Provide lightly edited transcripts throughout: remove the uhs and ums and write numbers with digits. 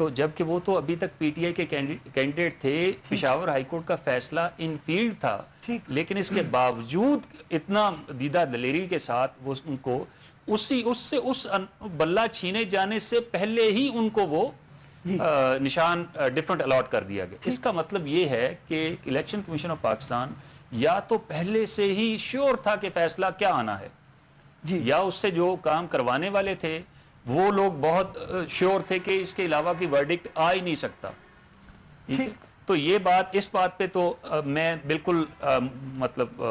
تو جبکہ وہ تو ابھی تک پی ٹی آئی کے کینڈیڈیٹ تھے، پشاور ہائی کورٹ کا فیصلہ ان فیلڈ تھا، لیکن اس کے باوجود اتنا دیدہ دلیری کے ساتھ وہ ان کو اس بلہ چھینے جانے سے پہلے ہی ان کو وہ نشان ڈیفرنٹ الاٹ کر دیا گیا. اس کا مطلب یہ ہے کہ الیکشن کمیشن آف پاکستان یا تو پہلے سے ہی شیور تھا کہ فیصلہ کیا آنا ہے، یا اس سے جو کام کروانے والے تھے وہ لوگ بہت شیور تھے کہ اس کے علاوہ کی ورڈکٹ آ ہی نہیں سکتا. تو یہ بات، اس بات پہ تو میں بالکل مطلب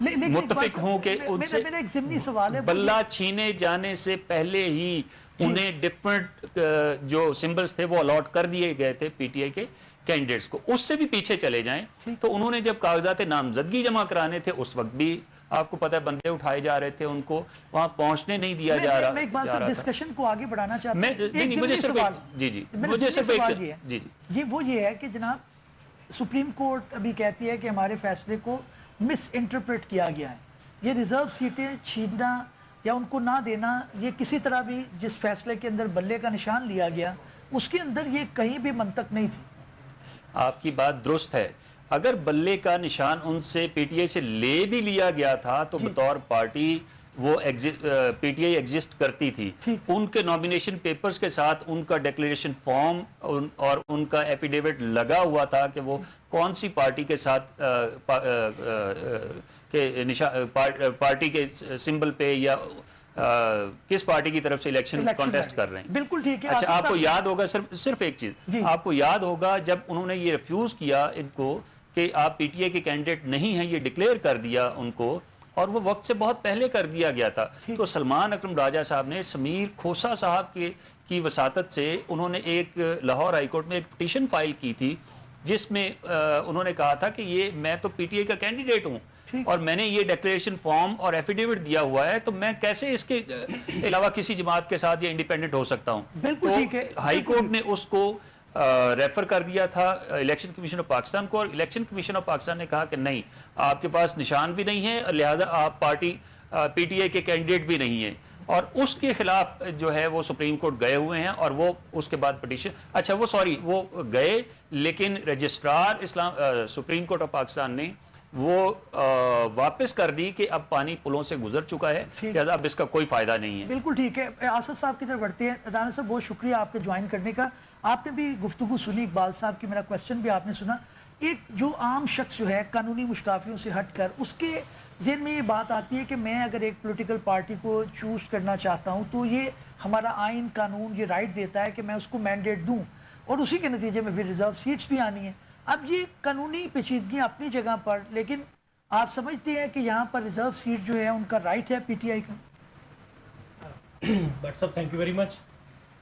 متفق ہوں کہ ان سے میرا ایک ضمنی سوال ہے، بلہ چھینے جانے سے پہلے ہی انہیں ڈفرنٹ جو سمبلز تھے وہ الاٹ کر دیے گئے تھے پی ٹی آئی کے کینڈیڈیٹس کو. اس سے بھی پیچھے چلے جائیں تو انہوں نے جب کاغذات نامزدگی جمع کرانے تھے اس وقت بھی آپ کو پتہ ہے بندے اٹھائے جا رہے تھے، ان کو وہاں پہنچنے نہیں دیا جا رہا. میں ایک بات سے ڈسکشن کو آگے بڑھانا چاہتا ہوں. مجھے صرف یہ ہے کہ جناب سپریم کورٹ ابھی کہتی ہے کہ ہمارے فیصلے کو مس انٹرپریٹ کیا گیا ہے. یہ ریزرو سیٹیں چھیننا یا ان کو نہ دینا، یہ کسی طرح بھی جس فیصلے کے اندر بلے کا نشان لیا گیا اس کے اندر یہ کہیں بھی منطق نہیں تھی. آپ کی بات درست ہے. اگر بلے کا نشان ان سے پی ٹی آئی سے لے بھی لیا گیا تھا تو بطور پارٹی وہ پی ٹی آئی ایگزسٹ کرتی تھی. ان کے نامینیشن پیپرز کے ساتھ ان کا ڈیکلیریشن فارم اور ان کا ایفیڈیوٹ لگا ہوا تھا کہ وہ کون سی پارٹی کے ساتھ پارٹی کے سمبل پہ یا کس پارٹی کی طرف سے الیکشن کانٹیسٹ کر رہے ہیں. بالکل ٹھیک ہے. اچھا آپ کو یاد ہوگا صرف ایک چیز آپ کو یاد ہوگا، جب انہوں نے یہ ریفیوز کیا ان کو کہ آپ پی ٹی آئی کے کینڈیڈیٹ نہیں ہیں، یہ ڈکلیئر کر دیا ان کو، اور وہ وقت سے بہت پہلے کر دیا گیا تھا. تو سلمان اکرم راجہ صاحب نے سمیر کھوسا صاحب کی وساطت سے انہوں نے ایک لاہور ہائی کورٹ میں ایک پٹیشن فائل کی تھی جس میں انہوں نے کہا تھا کہ یہ میں تو پی ٹی آئی کا کینڈیڈیٹ ہوں اور میں نے یہ ڈیکلیریشن فارم اور ایفیڈیوٹ دیا ہوا ہے، تو میں کیسے اس کے علاوہ کسی جماعت کے ساتھ یہ انڈیپینڈنٹ ہو سکتا ہوں. تو ہائی کورٹ نے اس کو ریفر کر دیا تھا الیکشن کمیشن آف پاکستان کو، اور الیکشن کمیشن آف پاکستان نے کہا کہ نہیں، آپ کے پاس نشان بھی نہیں ہے، لہذا آپ پارٹی پی ٹی آئی کے کینڈیڈیٹ بھی نہیں ہیں. اور اس کے خلاف جو ہے وہ سپریم کورٹ گئے ہوئے ہیں، اور وہ اس کے بعد پٹیشن وہ گئے، لیکن registrar supreme court of Pakistan نے وہ واپس کر دی کہ اب پانی پلوں سے گزر چکا ہے، لہذا اب اس کا کوئی فائدہ نہیں ہے. بالکل ٹھیک ہے. آصف صاحب کی طرف بڑھتے ہیں. رانا صاحب بہت شکریہ آپ کے جوائن کرنے کا. آپ نے بھی گفتگو سنی، اقبال صاحب کی، میرا کوسچن بھی آپ نے سنا. ایک جو عام شخص جو ہے قانونی مشکافیوں سے ہٹ کر اس کے ذہن میں یہ بات آتی ہے کہ میں اگر ایک پولیٹیکل پارٹی کو چوز کرنا چاہتا ہوں تو یہ ہمارا آئین قانون یہ رائٹ دیتا ہے کہ میں اس کو مینڈیٹ دوں، اور اسی کے نتیجے میں پھر ریزرو سیٹس بھی آنی ہیں. اب یہ قانونی پیچیدگیاں اپنی جگہ پر، لیکن آپ سمجھتے ہیں کہ یہاں پر ریزرو سیٹ جو ہے ان کا رائٹ ہے پی ٹی آئی کا؟ بٹ صاحب thank you very much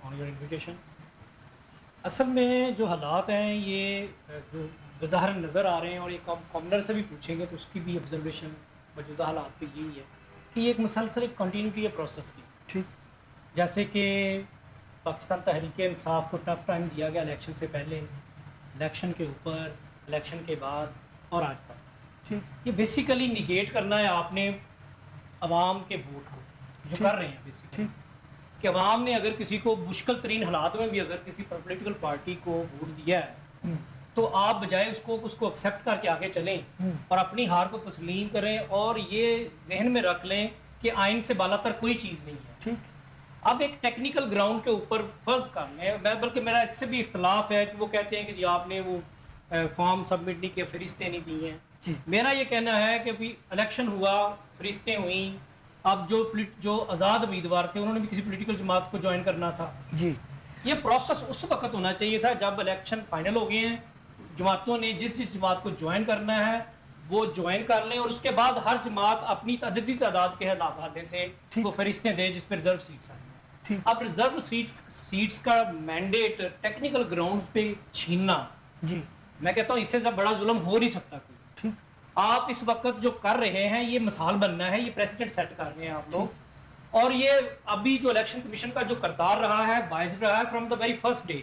on your invitation. اصل میں جو حالات ہیں یہ جو بظاہر نظر آ رہے ہیں، اور یہ کامنر سے بھی پوچھیں گے تو اس کی بھی آبزرویشن موجودہ حالات پہ یہی ہے کہ یہ ایک مسلسل ایک کنٹینیوٹی ہے پروسیس کی. ٹھیک. جیسے کہ پاکستان تحریک انصاف کو ٹف ٹائم دیا گیا الیکشن سے پہلے، الیکشن کے اوپر، الیکشن کے بعد اور آج تک. یہ بیسیکلی نیگیٹ کرنا ہے آپ نے عوام کے ووٹ کو، جو کر رہے ہیں بیسیکلی کہ عوام نے اگر کسی کو مشکل ترین حالات میں بھی اگر کسی پولیٹیکل پارٹی کو ووٹ دیا ہے تو آپ بجائے اس کو ایکسیپٹ کر کے آگے چلیں اور اپنی ہار کو تسلیم کریں، اور یہ ذہن میں رکھ لیں کہ آئین سے بالا تر کوئی چیز نہیں ہے. اب ایک ٹیکنیکل گراؤنڈ کے اوپر فرض کر لیں، بلکہ میرا اس سے بھی اختلاف ہے کہ وہ کہتے ہیں کہ جی آپ نے وہ فارم سبمٹ نہیں کیا، فہرستیں نہیں دی ہیں. میرا یہ کہنا ہے کہ ابھی الیکشن ہوا، فہرستیں ہوئیں، اب جو آزاد امیدوار تھے انہوں نے بھی کسی پولیٹیکل جماعت کو جوائن کرنا تھا. یہ پروسیس اس وقت ہونا چاہیے تھا جب الیکشن فائنل ہو گئے ہیں، جماعتوں نے جس جماعت کو جوائن کرنا ہے وہ جوائن کر لیں، اور اس کے بعد ہر جماعت اپنی عددی تعداد کے حوالے سے وہ فہرستیں دیں جس پہ ریزرو سیٹس آئیں. اب ریزرو سیٹس کا مینڈیٹ ٹیکنیکل گراؤنڈز پہ چھیننا، میں کہتا ہوں اس سے بڑا ظلم ہو نہیں سکتا کوئی. آپ اس وقت جو کر رہے ہیں یہ مثال بننا ہے، یہ پریسیڈنٹ سیٹ کر رہے ہیں آپ لوگ، اور یہ ابھی جو الیکشن کمیشن کا جو کردار رہا ہے، باعث رہا ہے from the very first day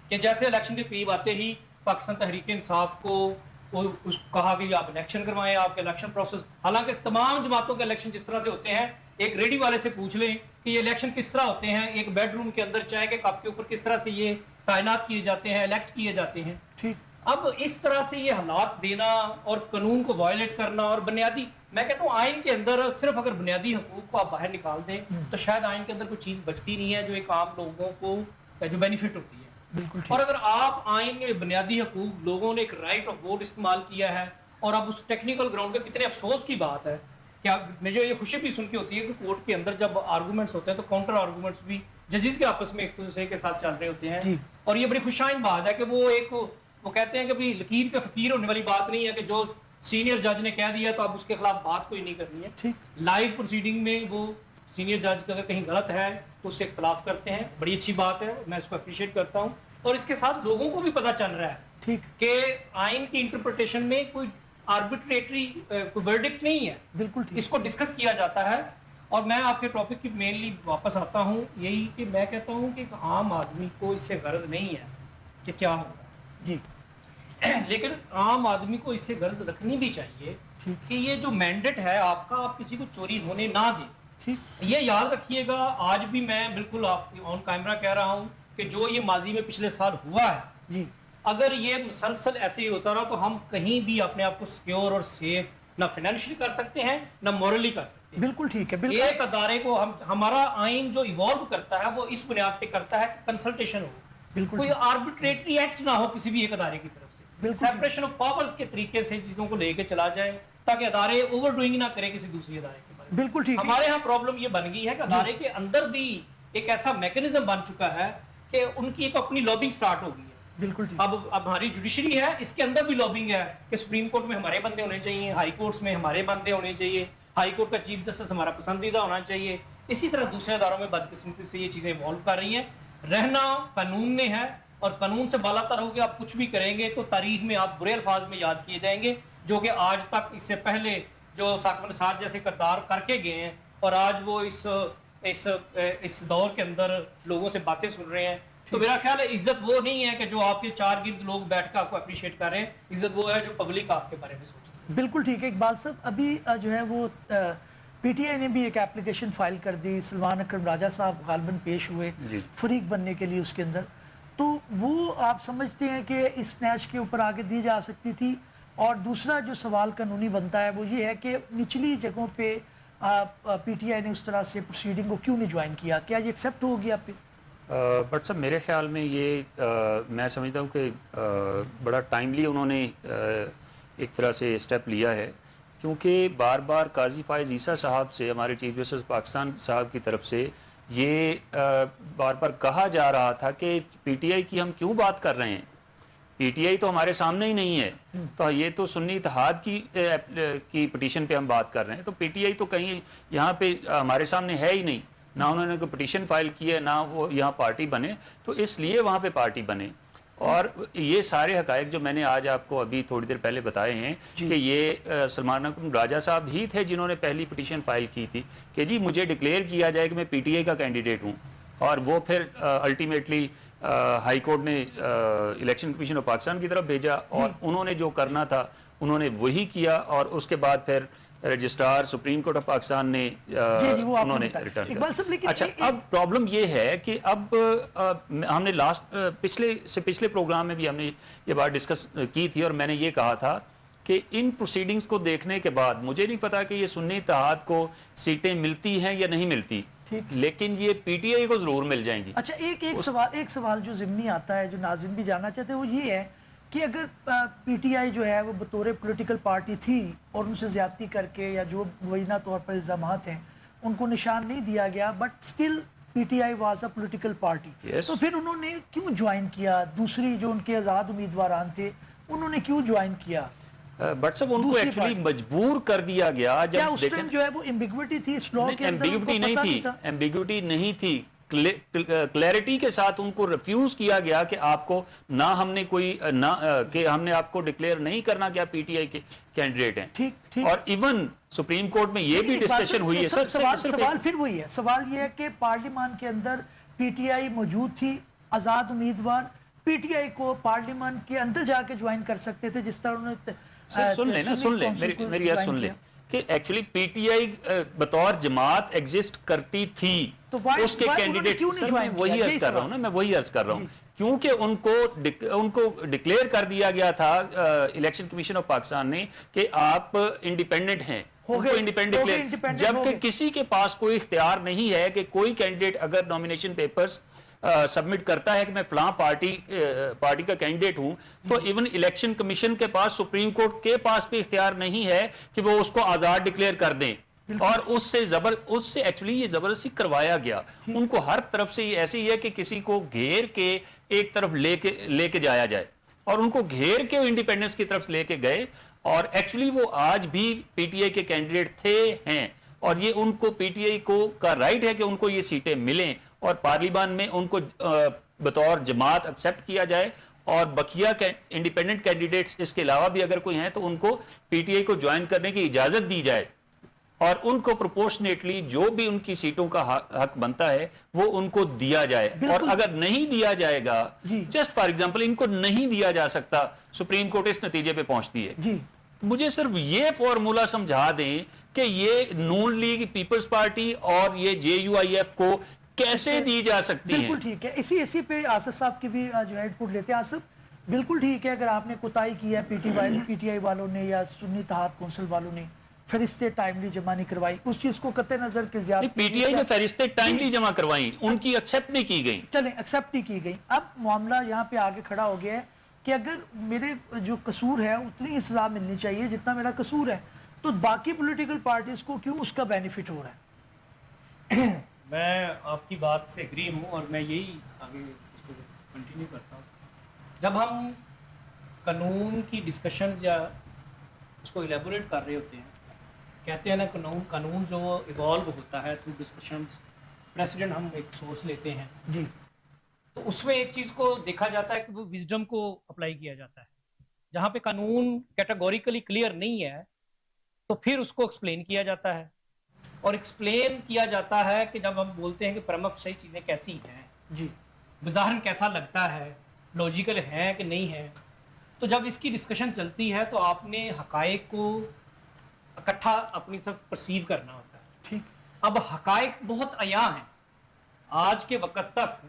کہ جیسے الیکشن کے قریب آتے ہی پاکستان تحریک انصاف کو کہا کہ آپ الیکشن کروائیں، آپ کے الیکشن پروسیس، حالانکہ تمام جماعتوں کے الیکشن جس طرح سے ہوتے ہیں، ایک ریڈی والے سے پوچھ لیں کہ یہ الیکشن کس طرح ہوتے ہیں، ایک بیڈ روم کے اندر چائے کے کپ کے اوپر کس طرح سے یہ تعینات کیے جاتے ہیں، الیکٹ کیے جاتے ہیں. ٹھیک. اب اس طرح سے یہ حالات دینا اور قانون کو وائلیٹ کرنا، اور بنیادی میں کہتا ہوں آئین کے اندر صرف اگر بنیادی حقوق کو آپ باہر نکال دیں تو شاید آئین کے اندر کوئی چیز بچتی نہیں ہے جو ایک عام لوگوں کو جو بینیفٹ ہوتی ہے. بالکل. اور اگر آپ آئین میں بنیادی حقوق، لوگوں نے ایک رائٹ آف ووٹ استعمال کیا ہے، اور اب اس ٹیکنیکل گراؤنڈ پہ کتنے افسوس کی بات ہے کہ مجھے یہ خوشی بھی سن کے ہوتی ہے کہ کورٹ کے اندر جب آرگومنٹس ہوتے ہیں تو کاؤنٹر آرگومنٹس بھی ججز کے آپس میں ایک دوسرے کے ساتھ چل رہے ہوتے ہیں. اور یہ بڑی خوشائن بات ہے کہ وہ کہتے ہیں کہ بھی لکیر کے فقیر ہونے والی بات نہیں ہے کہ جو سینئر جج نے کہہ دیا تو اب اس کے خلاف بات کوئی نہیں کرنی ہے. لائیو پروسیڈنگ میں وہ سینئر جج کا اگر کہیں غلط ہے تو اس سے اختلاف کرتے ہیں. بڑی اچھی بات ہے، میں اس کو اپریشیٹ کرتا ہوں. اور اس کے ساتھ لوگوں کو بھی پتہ چل رہا ہے کہ آئین کی انٹرپریٹیشن میں کوئی آربیٹریٹری کوئی ورڈکٹ نہیں ہے. بالکل. اس کو ڈسکس کیا جاتا ہے. اور میں آپ کے ٹاپک کی مینلی واپس آتا ہوں، یہی کہ میں کہتا ہوں کہ ایک عام آدمی کو اس سے غرض نہیں ہے کہ کیا ہوگا جی، لیکن عام آدمی کو اس سے غرض رکھنی بھی چاہیے کہ یہ جو مینڈیٹ ہے آپ کا، آپ کسی کو چوری ہونے نہ دیں. یہ یاد رکھیے گا. آج بھی میں بالکل آپ آن کیمرہ کہہ رہا ہوں کہ جو یہ ماضی میں پچھلے سال ہوا ہے جی، اگر یہ مسلسل ایسے ہی ہوتا رہا تو ہم کہیں بھی اپنے آپ کو سیکیور اور سیف نہ فائنینشلی کر سکتے ہیں نہ مورلی کر سکتے ہیں. بالکل ٹھیک ہے. بالکل. ایک ادارے کو ہمارا آئین جو ایوالو کرتا ہے وہ اس بنیاد پہ کرتا ہے کہ کنسلٹیشن ہو. بالکل. کوئی آربیٹریٹری ایکٹ نہ ہو کسی بھی ایک ادارے کی طرف سے. سیپریشن آف پاورز کے طریقے سے چیزوں کو لے کے چلا جائے تاکہ ادارے اوور ڈوئنگ نہ کرے کسی دوسری ادارے کے بارے میں. بالکل ٹھیک. ہمارے ہاں پرابلم یہ بن گئی ہے کہ ادارے کے اندر بھی ایک ایسا میکینزم بن چکا ہے کہ ان کی ایک اپنی لابنگ سٹارٹ ہو گئی ہے. بالکل. اب ہماری جوڈیشری ہے، اس کے اندر بھی لابنگ ہے کہ سپریم کورٹ میں ہمارے بندے ہونے چاہیے، ہائی کورٹس میں ہمارے بندے ہونے چاہیے، ہائی کورٹ کا چیف جسٹس ہمارا پسندیدہ ہونا چاہیے. اسی طرح دوسرے اداروں میں بدقسمتی سے یہ چیزیں ایوالو کر رہی ہیں. رہنا قانون میں ہے، اور قانون سے بالا تر ہو کے آپ کچھ بھی کریں گے تو تاریخ میں آپ برے الفاظ میں یاد کیے جائیں گے، جو کہ آج تک اس سے پہلے جو ساکر نثار جیسے کردار کر کے گئے ہیں اور آج وہ اس دور کے اندر لوگوں سے باتیں سن رہے ہیں. تو میرا خیال ہے عزت وہ نہیں ہے کہ جو آپ کے چار گرد لوگ بیٹھ کے آپ کو اپریشیٹ کر رہے ہیں. عزت وہ ہے جو پبلک آپ کے بارے میں سوچ رہی ہے. بالکل ٹھیک ہے. اقبال صاحب، ابھی جو ہے وہ پی ٹی آئی نے بھی ایک اپلیکیشن فائل کر دی. سلمان اکرم راجہ صاحب غالباً پیش ہوئے فریق بننے کے لیے اس کے اندر. تو وہ آپ سمجھتے ہیں کہ اس سنیچ کے اوپر آگے دی جا سکتی تھی؟ اور دوسرا جو سوال قانونی بنتا ہے وہ یہ ہے کہ نچلی جگہوں پہ پی ٹی آئی نے اس طرح سے پروسیڈنگ کو کیوں نہیں جوائن کیا؟ کیا یہ ایکسیپٹ ہوگی آپ پہ؟ بٹ صاحب میرے خیال میں یہ میں سمجھتا ہوں کہ بڑا ٹائملی انہوں نے ایک طرح سے اسٹیپ لیا ہے، کیونکہ بار بار قاضی فائز عیسیٰ صاحب سے، ہمارے چیف جسٹس پاکستان صاحب کی طرف سے یہ بار بار کہا جا رہا تھا کہ پی ٹی آئی کی ہم کیوں بات کر رہے ہیں، پی ٹی آئی تو ہمارے سامنے ہی نہیں ہے، تو یہ تو سنی اتحاد کی پٹیشن پہ ہم بات کر رہے ہیں، تو پی ٹی آئی تو کہیں یہاں پہ ہمارے سامنے ہے ہی نہیں، نہ انہوں نے کوئی پٹیشن فائل کی ہے، نہ وہ یہاں پارٹی بنے، تو اس لیے وہاں پہ پارٹی بنے. اور یہ سارے حقائق جو میں نے آج آپ کو ابھی تھوڑی دیر پہلے بتائے ہیں کہ یہ سلمان اکرم راجہ صاحب ہی تھے جنہوں نے پہلی پٹیشن فائل کی تھی کہ جی مجھے ڈکلیئر کیا جائے کہ میں پی ٹی آئی کا کینڈیڈیٹ ہوں، اور وہ پھر الٹیمیٹلی ہائی کورٹ نے الیکشن کمیشن آف پاکستان کی طرف بھیجا، اور انہوں نے جو کرنا تھا انہوں نے وہی کیا، اور اس کے بعد پھر registrar supreme court of Pakistan نے انہوں نے ریٹرن کیا. اچھا، اب پرابلم یہ ہے کہ اب ہم نے پچھلے پروگرام میں بھی ہم نے یہ بات ڈسکس کی تھی، اور میں نے یہ کہا تھا کہ ان پروسیڈنگز کو دیکھنے کے بعد مجھے نہیں پتا کہ یہ سنی اتحاد کو سیٹیں ملتی ہیں یا نہیں ملتی، لیکن یہ پی ٹی آئی کو ضرور مل جائیں گی. اچھا، ایک سوال جو ضمنی آتا ہے جو ناظرین بھی جاننا چاہتے ہیں وہ یہ ہے کہ اگر پی ٹی آئی جو ہے وہ بطور پولیٹیکل پارٹی تھی اور ان سے زیادتی کر کے یا جو مبینہ طور پر الزامات ہیں ان کو نشان نہیں دیا گیا، but still P T I was a political party, تو پھر انہوں نے کیوں جوائن کیا؟ دوسری جو ان کے آزاد امیدواران تھے انہوں نے کیوں جوائن کیا؟ بٹ سب ان کو ایکچولی مجبور کر دیا گیا. کیا اس ٹائم جو ہے وہ ایمبیگوٹی تھی اس لاء کے اندر؟ ایمبیگوٹی نہیں تھی، کلیئرٹی کے ساتھ ان کو ریفیوز کیا گیا کہ آپ کو نہ ہم نے کہ ہم نے آپ کو ڈکلیئر نہیں کرنا کہ آپ پی ٹی آئی کے کینڈیڈیٹ ہیں. اور ایون سپریم کورٹ میں یہ بھی ڈسکشن ہوئی ہے. سوال پھر وہی ہے، سوال یہ ہے کہ پارلیمان کے اندر پی ٹی آئی موجود تھی، آزاد امیدوار پی ٹی آئی کو پارلیمان کے اندر جا کے جوائن کر سکتے تھے، جس طرح انہوں نے سن لیں میری بات سن لیں کہ ایکچولی پی ٹی آئی بطور جماعت ایگزسٹ کرتی تھی تو why- اس کے why کینڈیڈیٹ انہوں نے کیوں نہیں میں join وہی کیا؟ عرض یہی کر رہا ہوں نا، میں وہی عرض کر رہا ہوں کیونکہ ان کو ڈکلیئر کر دیا گیا تھا الیکشن کمیشن آف پاکستان نے کہ آپ انڈیپینڈنٹ ہیں، ہو ان گئے، کو انڈیپینڈنٹ ہو گئے، ڈکلیئر، independent ہو جبکہ گئے۔ کسی کے پاس کوئی اختیار نہیں ہے کہ کوئی کینڈیڈیٹ اگر نامینیشن پیپرز سبمٹ کرتا ہے کہ میں فلاں پارٹی کا کینڈیڈیٹ ہوں، تو ایون الیکشن کمیشن کے پاس، سپریم کورٹ کے پاس بھی اختیار نہیں ہے کہ وہ اس کو آزاد ڈکلیئر کر دیں، اور اس سے ایکچولی یہ زبردستی کروایا گیا، ان کو ہر طرف سے یہ ایسے ہی ہے کہ کسی کو گھیر کے ایک طرف لے کے جایا جائے، اور ان کو گھیر کے انڈیپینڈنس کی طرف لے کے گئے، اور ایکچولی وہ آج بھی پی ٹی آئی کے کینڈیڈیٹ تھے ہیں، اور یہ ان کو پی ٹی آئی کا رائٹ ہے کہ ان کو یہ سیٹیں ملیں اور پارلیمان میں ان کو بطور جماعت ایکسیپٹ کیا جائے، اور بقیہ انڈیپینڈنٹ کینڈیڈیٹس اس کے علاوہ بھی اگر کوئی ہیں تو ان کو پی ٹی آئی کو جوائن کرنے کی اجازت دی جائے، اور ان کو پروپورشنیٹلی جو بھی ان کی سیٹوں کا حق بنتا ہے وہ ان کو دیا جائے، اور اگر نہیں دیا جائے گا، جسٹ فار ایگزامپل ان کو نہیں دیا جا سکتا، سپریم کورٹ اس نتیجے پہ پہنچتی ہے، مجھے صرف یہ فارمولا سمجھا دیں کہ یہ نون لیگ، پیپلز پارٹی اور یہ جے یو آئی ایف کو کیسے دی جا سکتی ہیں؟ بالکل ٹھیک ہے، اسی پہ آصف صاحب کی بھی جو ہے پٹ لیتے ہیں۔ آصف، بالکل ٹھیک ہے، اگر آپ نے کوتاہی کی ہے پی ٹی آئی والوں نے یا سنی اتحاد کونسل والوں نے فہرستیں ٹائملی جمع نہیں کروائی، اس چیز کو قطع نظر کے زیادہ پی ٹی آئی نے فہرستیں ٹائملی جمع کروائیں، ان کی ایکسیپٹ نہیں کی گئیں، چلیں ایکسیپٹ نہیں کی گئی۔ اب معاملہ یہاں پہ آگے کھڑا ہو گیا ہے کہ اگر میرے جو قصور ہے اتنی سزا ملنی چاہیے جتنا میرا قصور ہے، تو باقی پولیٹیکل پارٹیز کو کیوں اس کا بینیفٹ ہو رہا ہے؟ میں آپ کی بات سے اگری ہوں، اور میں یہی آگے اس کو کنٹینیو کرتا ہوں۔ جب ہم قانون کی ڈسکشنز یا اس کو ایلیبوریٹ کر رہے ہوتے ہیں، کہتے ہیں نا قانون جو ایوالو ہوتا ہے تھرو ڈسکشنز، پریسیڈنٹ ہم ایک سورس لیتے ہیں، جی، تو اس میں ایک چیز کو دیکھا جاتا ہے کہ وہ وزڈم کو اپلائی کیا جاتا ہے۔ جہاں پہ قانون کیٹیگوریکلی کلیئر نہیں ہے تو پھر اس کو ایکسپلین کیا جاتا ہے، اور ایکسپلین کیا جاتا ہے کہ جب ہم بولتے ہیں کہ پرما فیسی چیزیں کیسی ہیں، جی، بظاہر کیسا لگتا ہے، لاجیکل ہے کہ نہیں ہے، تو جب اس کی ڈسکشن چلتی ہے تو آپ نے حقائق کو اکٹھا اپنی طرف پرسیو کرنا ہوتا ہے۔ ٹھیک، اب حقائق بہت عیاں ہیں، آج کے وقت تک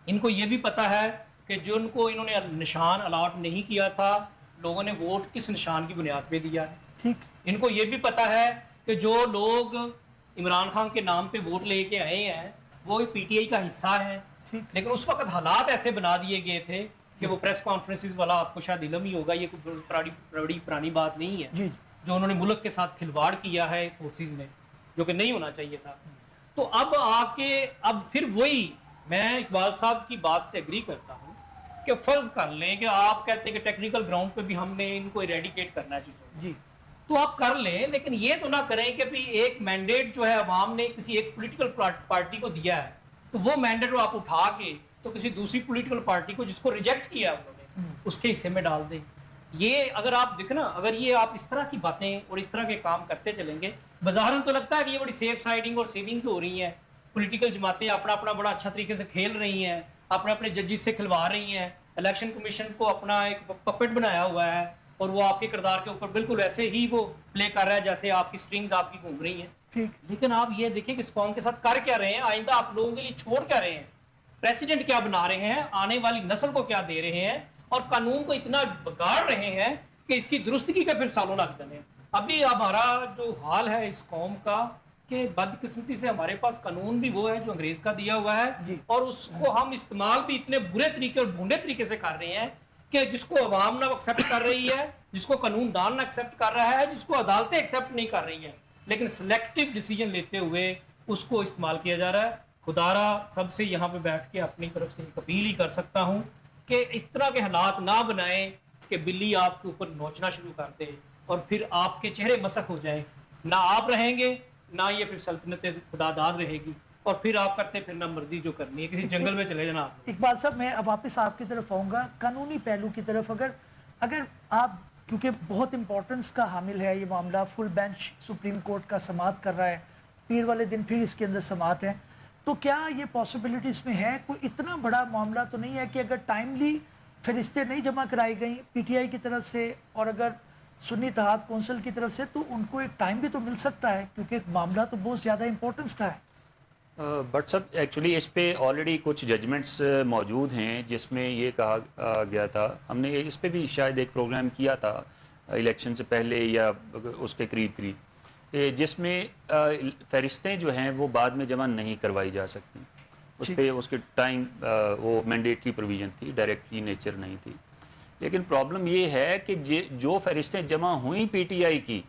ان کو یہ بھی پتہ ہے کہ جن کو انہوں نے نشان الاٹ نہیں کیا تھا، لوگوں نے ووٹ کس نشان کی بنیاد پہ دیا ہے۔ ٹھیک، ان کو یہ بھی پتہ ہے کہ جو لوگ عمران خان کے نام پہ ووٹ لے کے آئے ہیں وہ پی ٹی آئی کا حصہ ہیں، ٹھیک، لیکن اس وقت حالات ایسے بنا دیے گئے تھے کہ وہ پریس کانفرنسز والا آپ کو شاید علم ہی ہوگا، یہ کوئی بڑی پرانی بات نہیں ہے، جی، جو انہوں نے ملک کے ساتھ کھلواڑ کیا ہے فورسز نے، جو کہ نہیں ہونا چاہیے تھا۔ تو اب اب پھر وہی میں اقبال صاحب کی بات سے اگری کرتا ہوں کہ فرض کر لیں کہ آپ کہتے ہیں کہ ٹیکنیکل گراؤنڈ پہ بھی ہم نے ان کو ایریڈیکیٹ کرنا چاہیے، جی، تو آپ کر لیں، لیکن یہ تو نہ کریں کہ بھی ایک مینڈیٹ جو ہے عوام نے کسی ایک پولیٹیکل پارٹی کو دیا ہے تو وہ مینڈیٹ آپ اٹھا کے تو کسی دوسری پولیٹیکل پارٹی کو جس کو ریجیکٹ کیا انہوں نے اس کے حصے میں ڈال دیں۔ یہ اگر آپ دیکھیں نا، اگر یہ آپ اس طرح کی باتیں اور اس طرح کے کام کرتے چلیں گے، بظاہراً تو لگتا ہے کہ یہ بڑی سیف سائڈنگ اور سیونگز ہو رہی ہیں، پولیٹیکل جماعتیں اپنا بڑا اچھا طریقے سے کھیل رہی ہیں، اپنے ججز سے کھلوا رہی ہیں، الیکشن کمیشن کو اپنا ایک پپٹ بنایا ہوا ہے، اور وہ آپ کے کردار کے اوپر بالکل ایسے ہی وہ پلے کر رہا ہے جیسے آپ کی سٹرنگز آپ کی گھوم رہی ہیں۔ ٹھیک، لیکن آپ یہ دیکھیں کہ اس قوم کے ساتھ کر کیا رہے ہیں، آئندہ آپ لوگوں کے لیے چھوڑ کیا رہے ہیں، پریسیڈنٹ کیا بنا رہے ہیں، آنے والی نسل کو کیا دے رہے ہیں، اور قانون کو اتنا بگاڑ رہے ہیں کہ اس کی درستگی کا پھر سالوں لگ جانے ہیں۔ ابھی ہمارا جو حال ہے اس قوم کا کہ بدقسمتی سے ہمارے پاس قانون بھی وہ ہے جو انگریز کا دیا ہوا ہے، اور اس کو ہم استعمال بھی اتنے برے طریقے اور بھونڈے طریقے سے کر رہے ہیں کہ جس کو عوام نہ ایکسیپٹ کر رہی ہے، جس کو قانون دان نہ ایکسیپٹ کر رہا ہے، جس کو عدالتیں ایکسیپٹ نہیں کر رہی ہیں، لیکن سلیکٹیو ڈیسیجن لیتے ہوئے اس کو استعمال کیا جا رہا ہے۔ خدا را سب سے یہاں پہ بیٹھ کے اپنی طرف سے ایک اپیل ہی کر سکتا ہوں کہ اس طرح کے حالات نہ بنائیں کہ بلی آپ کے اوپر نوچنا شروع کر دے اور پھر آپ کے چہرے مسخ ہو جائیں، نہ آپ رہیں گے نہ یہ پھر سلطنت خدا داد رہے گی، اور پھر آپ کرتے پھر نہ مرضی جو کرنی ہے، کسی جنگل میں چلے جانا آپ۔ اقبال صاحب میں اب واپس آپ کی طرف آؤں گا، قانونی پہلو کی طرف۔ اگر آپ، کیونکہ بہت امپورٹنس کا حامل ہے یہ معاملہ، فل بینچ سپریم کورٹ کا سماعت کر رہا ہے، پیر والے دن پھر اس کے اندر سماعت ہے، تو کیا یہ پاسبلٹی اس میں ہے، کوئی اتنا بڑا معاملہ تو نہیں ہے کہ اگر ٹائملی فہرستیں نہیں جمع کرائی گئیں پی ٹی آئی کی طرف سے، اور اگر سنی اتحاد کونسل کی طرف سے, تو ان کو ایک ٹائم بھی تو مل سکتا ہے کیونکہ ایک معاملہ تو بہت زیادہ امپورٹنس کا ہے. بٹ سب ایکچولی اس پہ آلریڈی کچھ ججمنٹس موجود ہیں جس میں یہ کہا گیا تھا, ہم نے اس پہ بھی شاید ایک پروگرام کیا تھا الیکشن سے پہلے یا اس کے قریب, جس میں فہرستیں جو ہیں وہ بعد میں جمع نہیں کروائی جا سکتی. اس پہ اس کے ٹائم وہ مینڈیٹری پروویژن تھی, ڈائریکٹلی نیچر نہیں تھی. لیکن پرابلم یہ ہے کہ جو فہرستیں جمع ہوئیں پی ٹی آئی کی,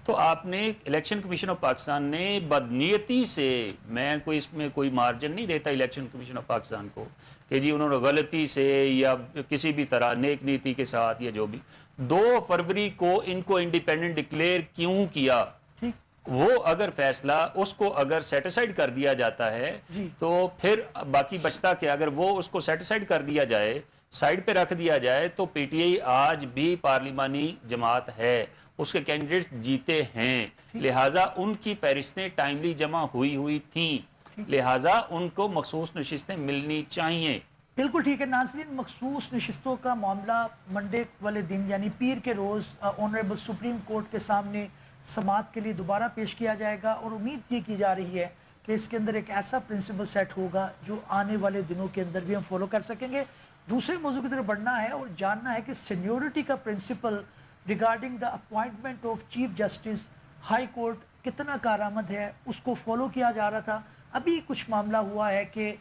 تو آپ نے الیکشن کمیشن آف پاکستان نے بدنیتی سے, میں کوئی اس میں کوئی مارجن نہیں دیتا الیکشن کمیشن آف پاکستان کو کہ جی انہوں نے غلطی سے یا کسی بھی طرح نیک نیتی کے ساتھ یا جو بھی 2 فروری کو ان کو انڈیپینڈنٹ ڈکلیئر کیوں کیا, وہ اگر فیصلہ اس کو اگر سیٹیسفائیڈ کر دیا جاتا ہے تو پھر باقی بچتا کہ اگر وہ اس کو سیٹیسفائیڈ کر دیا جائے, سائڈ پہ رکھ دیا جائے, تو پی ٹی آئی آج بھی پارلیمانی جماعت ہے, اس کے کینڈیڈیٹس جیتے ہیں, لہٰذا ان کی فہرستیں ٹائملی جمع ہوئی تھیں, لہٰذا ان کو مخصوص نشستیں ملنی چاہیے. بالکل ٹھیک ہے ناظرین, مخصوص نشستوں کا معاملہ منڈے والے دن یعنی پیر کے روز آنریبل سپریم کورٹ کے سامنے سماعت کے لیے دوبارہ پیش کیا جائے گا, اور امید یہ کی جا رہی ہے کہ اس کے اندر ایک ایسا پرنسپل سیٹ ہوگا جو آنے والے دنوں کے اندر بھی ہم فالو کر سکیں گے. دوسرے موضوع کی طرف بڑھنا ہے اور جاننا ہے کہ سینیورٹی کا principle regarding the appointment of chief justice high court کتنا کارآمد ہے, اس کو فالو کیا جا رہا تھا. ابھی کچھ معاملہ ہوا ہے کہ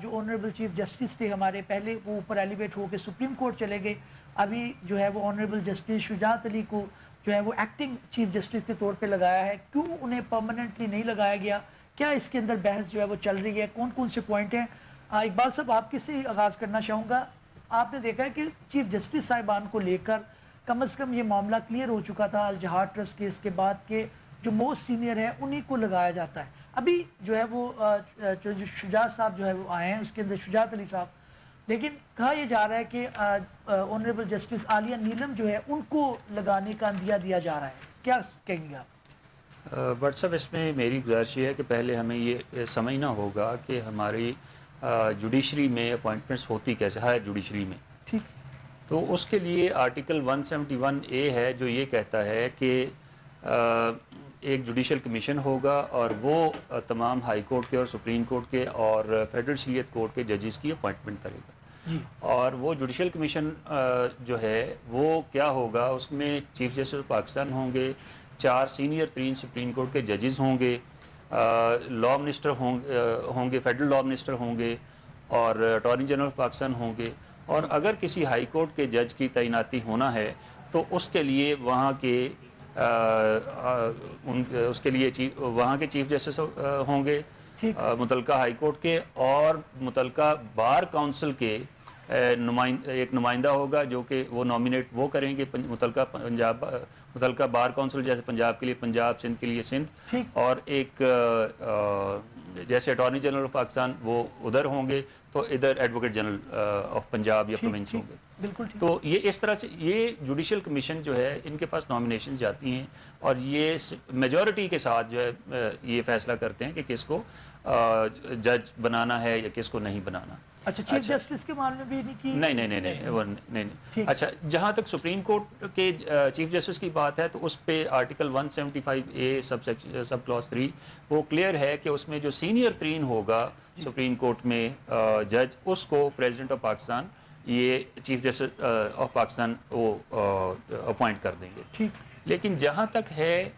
جو آنریبل چیف جسٹس تھے ہمارے, پہلے وہ اوپر ایلیویٹ ہو کے سپریم کورٹ چلے گئے, ابھی جو ہے وہ آنریبل جسٹس شجاعت علی کو جو ہے وہ ایکٹنگ چیف جسٹس کے طور پہ لگایا ہے. کیوں انہیں پرماننٹلی نہیں لگایا گیا, کیا اس کے اندر بحث جو ہے وہ چل رہی ہے, کون کون سے پوائنٹ ہیں؟ اقبال صاحب آپ کس سے آغاز کرنا چاہوں گا. آپ نے دیکھا ہے کہ چیف جسٹس صاحبان کو لے کر کم از کم یہ معاملہ کلیئر ہو چکا تھا الجہاد ٹرسٹ کیس کے بعد کہ جو موسٹ سینئر ہے انہی کو لگایا جاتا ہے. ابھی جو ہے وہ جو شجاعت صاحب جو ہے وہ آئے ہیں, اس کے اندر شجاعت علی صاحب, لیکن کہا یہ جا رہا ہے کہ آنریبل جسٹس عالیہ نیلم جو ہے ان کو لگانے کا اندیہ دیا جا رہا ہے, کیا کہیں گے آپ؟ بٹ صاحب اس میں میری گزارش یہ ہے کہ پہلے ہمیں یہ سمجھنا ہوگا کہ ہماری جوڈیشری میں اپوائنٹمنٹس ہوتی کیسے, ہائر جوڈیشری میں. ٹھیک, تو اس کے لیے آرٹیکل 171A ہے جو یہ کہتا ہے کہ ایک جوڈیشل کمیشن ہوگا اور وہ تمام ہائی کورٹ کے اور سپریم کورٹ کے اور فیڈرل شریعت کورٹ کے ججز کی اپوائنٹمنٹ کرے گا. اور وہ جوڈیشل کمیشن جو ہے وہ کیا ہوگا, اس میں چیف جسٹس پاکستان ہوں گے, 4 سینئر ترین سپریم کورٹ کے ججز ہوں گے, لا منسٹر ہوں گے, فیڈرل لا منسٹر ہوں گے, اور اٹارنی جنرل پاکستان ہوں گے. اور اگر کسی ہائی کورٹ کے جج کی تعیناتی ہونا ہے تو اس کے لیے وہاں کے اس کے لیے وہاں کے چیف جسٹس ہوں گے متعلقہ ہائی کورٹ کے, اور متعلقہ بار کونسل کے ایک نمائندہ ہوگا جو کہ وہ نامینیٹ وہ کریں گے متعلقہ بار کونسل, جیسے پنجاب کے لیے پنجاب, سندھ کے لیے سندھ, اور ایک جیسے اٹارنی جنرل آف پاکستان وہ ادھر ہوں گے تو ادھر ایڈوکیٹ جنرل آف پنجاب یا پروونس ہوں گے. تو یہ اس طرح سے یہ جوڈیشل کمیشن جو ہے ان کے پاس نامینیشن جاتی ہیں اور یہ میجورٹی کے ساتھ جو ہے یہ فیصلہ کرتے ہیں کہ کس کو جج بنانا ہے یا کس کو نہیں بنانا. اچھا, چیف جسٹس کے معاملے میں بھی نہیں. اچھا, جہاں تک سپریم کورٹ کے چیف جسٹس کی بات ہے تو اس پہ آرٹیکل 175A سب کلاس 3 وہ کلیئر ہے کہ اس میں جو سینئر ترین ہوگا سپریم کورٹ میں جج, اس کو پریزیڈنٹ آف پاکستان یہ چیف جسٹس آف پاکستان وہ اپوائنٹ کر دیں گے. لیکن جہاں تک ہے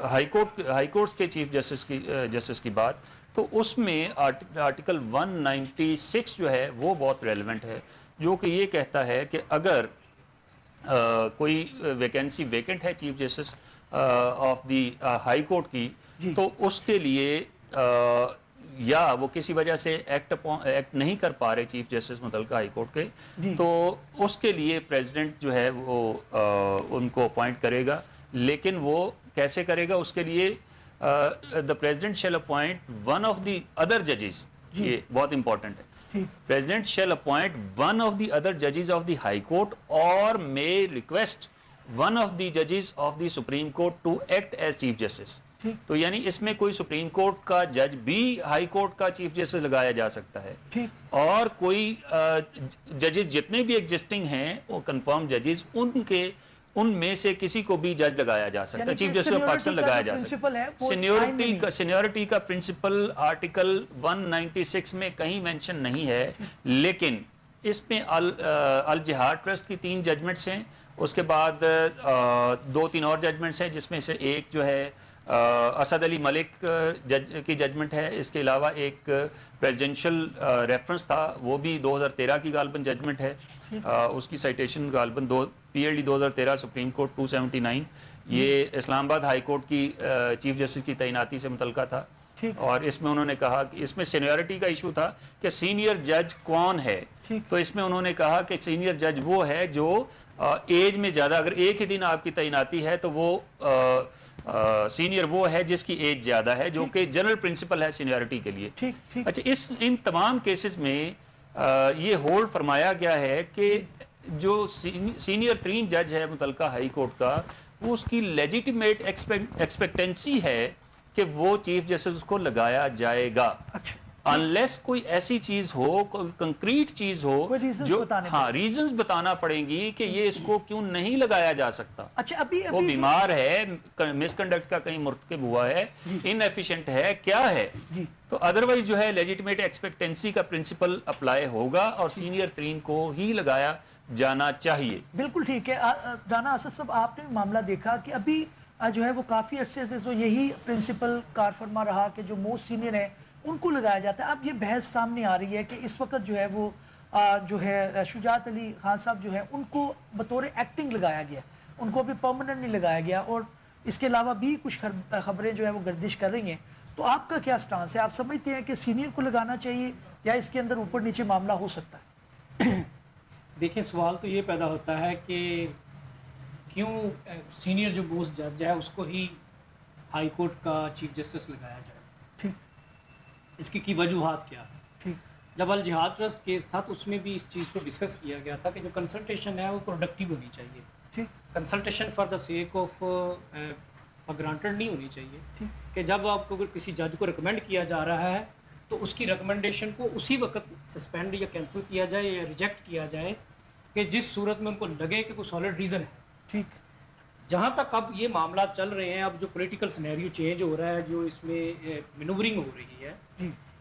ہائی کورٹس کے چیف جسٹس کی بات, تو اس میں آرٹیکل 196 جو ہے وہ بہت ریلیونٹ ہے, جو کہ یہ کہتا ہے کہ اگر کوئی ویکینسی ویکنٹ ہے chief justice of the high court کی, تو اس کے لیے یا وہ کسی وجہ سے ایکٹ نہیں کر پا رہے چیف جسٹس متعلقہ ہائی کورٹ کے, تو اس کے لیے پریزیڈنٹ جو ہے وہ ان کو اپوائنٹ کرے گا. لیکن وہ کیسے کرے گا, اس کے لیے the president shall appoint one of the other judges, یہ بہت امپورٹنٹ ہے, president shall appoint one of the other judges of the high court or may request one of the judges of the supreme court to act as chief justice. ٹھیک تو یعنی اس میں کوئی supreme court کا جج بھی high court کا chief justice لگایا جا سکتا ہے, ٹھیک اور کوئی ججز جتنے بھی ایگزسٹنگ ہیں وہ کنفرم ججز ان میں سے کسی کو بھی جج لگایا جا سکتا ہے, چیف جسٹس آف پاکستان لگایا جا سکتا ہے. سینیورٹی کا پرنسپل آرٹیکل 196 میں کہیں مینشن نہیں ہے, لیکن اس میں الجہاد ٹرسٹ کی 3 ججمنٹس ہیں, اس کے بعد 2-3 اور ججمنٹس ہیں, جس میں سے ایک جو ہے اسد علی ملک کی ججمنٹ ہے, اس کے علاوہ ایک پریزیڈنشل ریفرنس تھا, وہ بھی 2013 کی غالباً ججمنٹ ہے, اس کی سائٹیشن غالباً PLD 2013 سپریم کورٹ 279, یہ اسلام آباد ہائی کورٹ کی چیف جسٹس کی تعیناتی سے متعلقہ تھا, اور اس میں انہوں نے کہا کہ اس میں سینیورٹی کا ایشو تھا کہ سینئر جج کون ہے, تو اس میں انہوں نے کہا کہ سینئر جج وہ ہے جو ایج میں زیادہ, اگر ایک ہی دن آپ کی تعیناتی ہے تو وہ سینئر وہ ہے جس کی ایج زیادہ ہے, جو کہ جنرل پرنسپل ہے سینیورٹی کے لیے. اچھا, ان تمام کیسز میں یہ ہولڈ فرمایا گیا ہے کہ جو سینئر 3 جج ہے متعلقہ ہائی کورٹ کا, وہ اس کی لیجیٹیمیٹ ایکسپیکٹنسی ہے کہ وہ چیف جسٹس کو لگایا جائے گا, انلیس کوئی ایسی چیز ہو, کوئی کنکریٹ چیز ہو جو ریزنز بتانا پڑیں گی کہ یہ اس کو کیوں نہیں لگایا جا سکتا. اچھا, ابھی وہ بیمار ہے, مس کنڈکٹ کا کہیں مرتکب ہوا ہے, ان ایفیشینٹ ہے, کیا ہے, تو ادروائز جو ہے لیجیٹیمیٹ ایکسپیکٹنسی کا پرنسپل اپلائی ہوگا اور سینئر 3 کو ہی لگایا جانا چاہیے. بالکل ٹھیک ہے. رانا اسد صاحب, آپ نے معاملہ دیکھا کہ ابھی جو ہے وہ کافی عرصے سے یہی پرنسپل کار فرما رہا کہ جو موسٹ سینئر ہیں ان کو لگایا جاتا ہے. اب یہ بحث سامنے آ رہی ہے کہ اس وقت جو ہے وہ جو ہے شجاعت علی خان صاحب جو ہے ان کو بطور ایکٹنگ لگایا گیا, ان کو بھی پرماننٹ نہیں لگایا گیا, اور اس کے علاوہ بھی کچھ خبریں جو ہے وہ گردش کر رہی ہیں. تو آپ کا کیا سٹانس ہے؟ آپ سمجھتے ہیں کہ سینئر کو لگانا چاہیے یا اس کے اندر اوپر نیچے معاملہ ہو سکتا ہے؟ دیکھیں, سوال تو یہ پیدا ہوتا ہے کہ کیوں سینئر جو موسٹ جج ہے اس کو ہی ہائی کورٹ کا چیف جسٹس لگایا جائے. ٹھیک, اس کی وجوہات کیا ہے؟ ٹھیک, جب الجہاد ٹرسٹ کیس تھا تو اس میں بھی اس چیز کو ڈسکس کیا گیا تھا کہ جو کنسلٹیشن ہے وہ پروڈکٹیو ہونی چاہیے. ٹھیک, consultation for the sake of granted نہیں ہونی چاہیے کہ جب آپ کو کسی جج کو ریکمینڈ کیا جا رہا ہے تو اس کی ریکمنڈیشن کو اسی وقت سسپینڈ یا کینسل کیا جائے یا ریجیکٹ کیا جائے کہ جس صورت میں ان کو لگے کہ کوئی سالڈ ریزن ہے. ٹھیک, جہاں تک اب یہ معاملات چل رہے ہیں, اب جو پولیٹیکل سینیریو چینج ہو رہا ہے, جو اس میں مینورنگ ہو رہی ہے,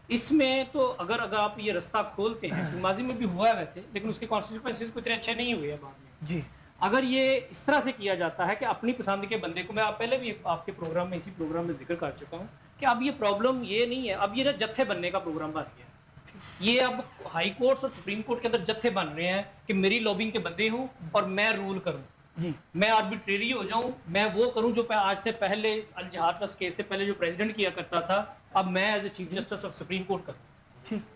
اس میں تو اگر آپ یہ رستہ کھولتے ہیں, ماضی میں بھی ہوا ہے ویسے, لیکن اس کے کانسیکوینسز کو اتنے اچھے نہیں ہوئے ہیں بعد میں. جی, اگر یہ اس طرح سے کیا جاتا ہے کہ اپنی پسند کے بندے کو, میں پہلے بھی آپ کے پروگرام میں اسی پروگرام میں ذکر کر چکا ہوں کہ اب یہ پرابلم یہ نہیں ہے, اب یہ نا جتھے بننے کا پروگرام بن گیا ہے. یہ اب ہائی کورٹس اور سپریم کورٹ کے اندر جتھے بن رہے ہیں کہ میری لابنگ کے بندے ہوں اور میں رول کروں, جی, میں آربیٹریری ہو جاؤں, میں وہ کروں جو آج سے پہلے الجہاد ٹرسٹ کیس سے پہلے جو پریزیڈنٹ کیا کرتا تھا, اب میں as a chief justice of supreme court کروں.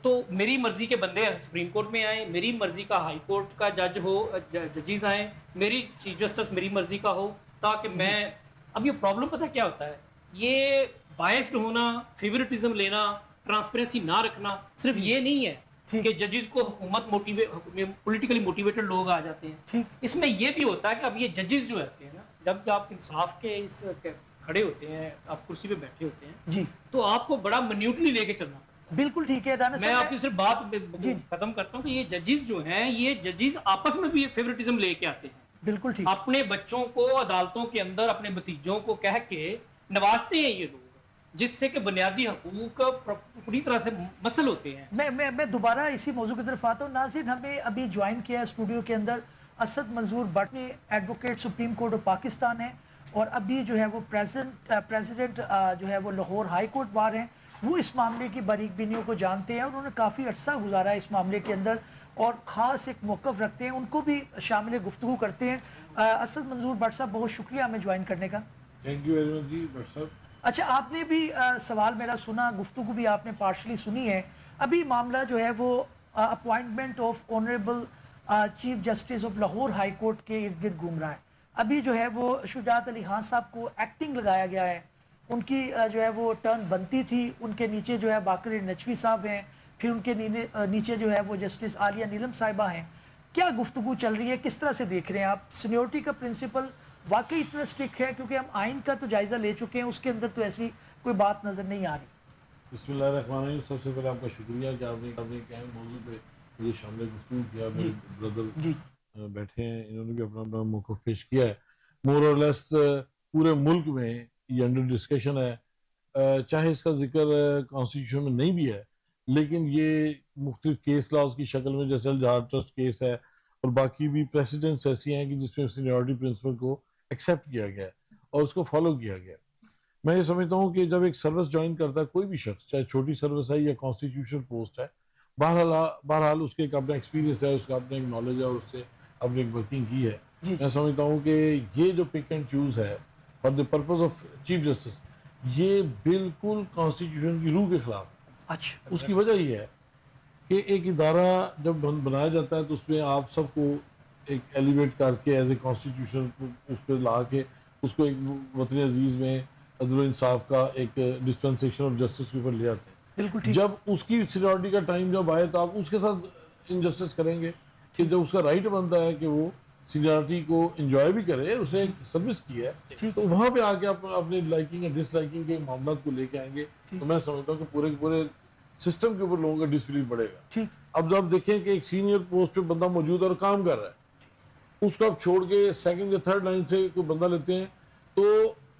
تو میری مرضی کے بندے سپریم کورٹ میں آئیں, میری مرضی کا ہائی کورٹ کا جج ہو, ججز آئیں, میری چیف جسٹس میری مرضی کا ہو, تاکہ میں, اب یہ پرابلم پتہ کیا ہوتا ہے, یہ بائسڈ ہونا, فیورٹزم لینا, ٹرانسپیرنسی نہ رکھنا صرف یہ نہیں ہے کہ ججز کو حکومت پولیٹیکلی موٹیویٹڈ لوگ آ جاتے ہیں. اس میں یہ بھی ہوتا ہے کہ اب یہ ججز جو ہوتے ہیں نا, جب آپ انصاف کے اس کھڑے ہوتے ہیں, آپ کرسی پہ بیٹھے ہوتے ہیں, جی, تو آپ کو بڑا منیوٹلی لے کے چلنا. بالکل ٹھیک ہے. میں آپ کی صرف بات ختم کرتا ہوں کہ یہ ججز جو ہیں, یہ ججز آپس میں بھی فیورٹزم لے کے آتے ہیں. بالکل ٹھیک, اپنے بچوں کو عدالتوں کے اندر اپنے بھتیجوں کو کہہ کے نوازتے ہیں یہ لوگ, جس سے کہ بنیادی حقوق پوری طرح سے مسل ہوتے ہیں. میں دوبارہ اسی موضوع کی طرف آتا ہوں. ناظرین, ہمیں ابھی جوائن کیا ہے اسٹوڈیو کے اندر Asad Manzoor Butt, advocate supreme court of Pakistan ہے, اور ابھی جو ہے وہ پریزیڈنٹ جو ہے وہ لاہور ہائی کورٹ بار ہیں. وہ اس معاملے کی باریک بینیوں کو جانتے ہیں, اور انہوں نے کافی عرصہ گزارا ہے اس معاملے کے اندر, اور خاص ایک موقف رکھتے ہیں, ان کو بھی شامل گفتگو کرتے ہیں. اسد منظور بٹ صاحب, بہت شکریہ ہمیں جوائن کرنے کا. تھینک یو ویری مچ جی بٹ صاحب. اچھا, آپ نے بھی سوال میرا سنا, گفتگو بھی آپ نے پارشلی سنی ہے. ابھی معاملہ جو ہے وہ appointment of honourable chief justice of Lahore high court کے ارد گرد گھوم رہا ہے. ابھی جو ہے وہ شجاعت علی خان صاحب کو ایکٹنگ لگایا گیا ہے, ان کی جو ہے وہ ٹرن بنتی تھی. ان کے نیچے جو ہے باقر نجوی صاحب ہیں, پھر ان کے نیچے جو ہے وہ جسٹس عالیہ نیلم صاحبہ ہیں. کیا گفتگو چل رہی ہے, کس طرح سے دیکھ رہے ہیں آپ؟ سینیورٹی کا پرنسپل واقعی اتنا اسٹرکٹ ہے؟ کیونکہ ہم آئین کا تو جائزہ لے چکے ہیں، اس کے اندر تو ایسی کوئی بات نظر نہیں آ رہی. بسم اللہ الرحمن الرحیم. سب سے پہلے آپ کا شکریہ کہ آپ نے ایک اہم موضوع پہ مجھے شامل گفتگو کیا. میرے بردر بیٹھے ہیں، انہوں نے بھی اپنا موقف پیش کیا ہے. مور اور لیس پورے ملک میں یہ انڈر ڈسکشن ہے. چاہے اس کا ذکر کانسٹیٹیوشن میں نہیں بھی ہے، لیکن یہ مختلف کیس لاز کی شکل میں، جیسے الجہار ٹرسٹ کیس ہے اور باقی بھی پریسیڈنٹس ایسی ہیں کہ جس میں سینیورٹی پرنسپل کو ایکسیپٹ کیا گیا ہے اور اس کو فالو کیا گیا ہے. میں یہ سمجھتا ہوں کہ جب ایک سروس جوائن کرتا ہے کوئی بھی شخص، چاہے چھوٹی سروس ہے یا کانسٹیٹیوشن پوسٹ ہے، بہرحال اس کے ایک اپنا ایکسپیرینس ہے، اس کا اپنا ایک نالج ہے اور اس سے اپنی ایک ورکنگ کی ہے. میں سمجھتا ہوں کہ یہ جو پک اینڈ چوز ہے for the purpose of chief justice, یہ بالکل کانسٹیٹیوشن کی روح کے خلاف ہے. اچھا، اس کی وجہ یہ ہے کہ ایک ادارہ جب بنایا جاتا ہے تو اس میں آپ سب کو ایک ایلیویٹ کر کے ایز اے کانسٹیٹیوشن اس پہ لا کے اس کو ایک وطن عزیز میں عدل و انصاف کا ایک ڈسپنسیشن آف جسٹس کے اوپر لے آتے ہیں. بالکل ٹھیک. جب اس کی سینیورٹی کا ٹائم جب آئے تو آپ اس کے ساتھ انجسٹس کریں گے کہ جب اس کا رائٹ بنتا ہے کہ وہ سینیورٹی کو انجوائے بھی کرے، اسے ایک سروس کی ہے، تو وہاں پہ آ کے اپنے لائکنگ یا ڈس لائکنگ کے معاملات کو لے کے آئیں گے تو میں سمجھتا ہوں کہ پورے کے پورے سسٹم کے اوپر لوگوں کا ڈسپلن بڑھے گا. اب جب دیکھیں کہ ایک سینئر پوسٹ پہ بندہ موجود ہے اور کام کر رہا ہے، اس کو آپ چھوڑ کے سیکنڈ یا تھرڈ لائن سے کوئی بندہ لیتے ہیں، تو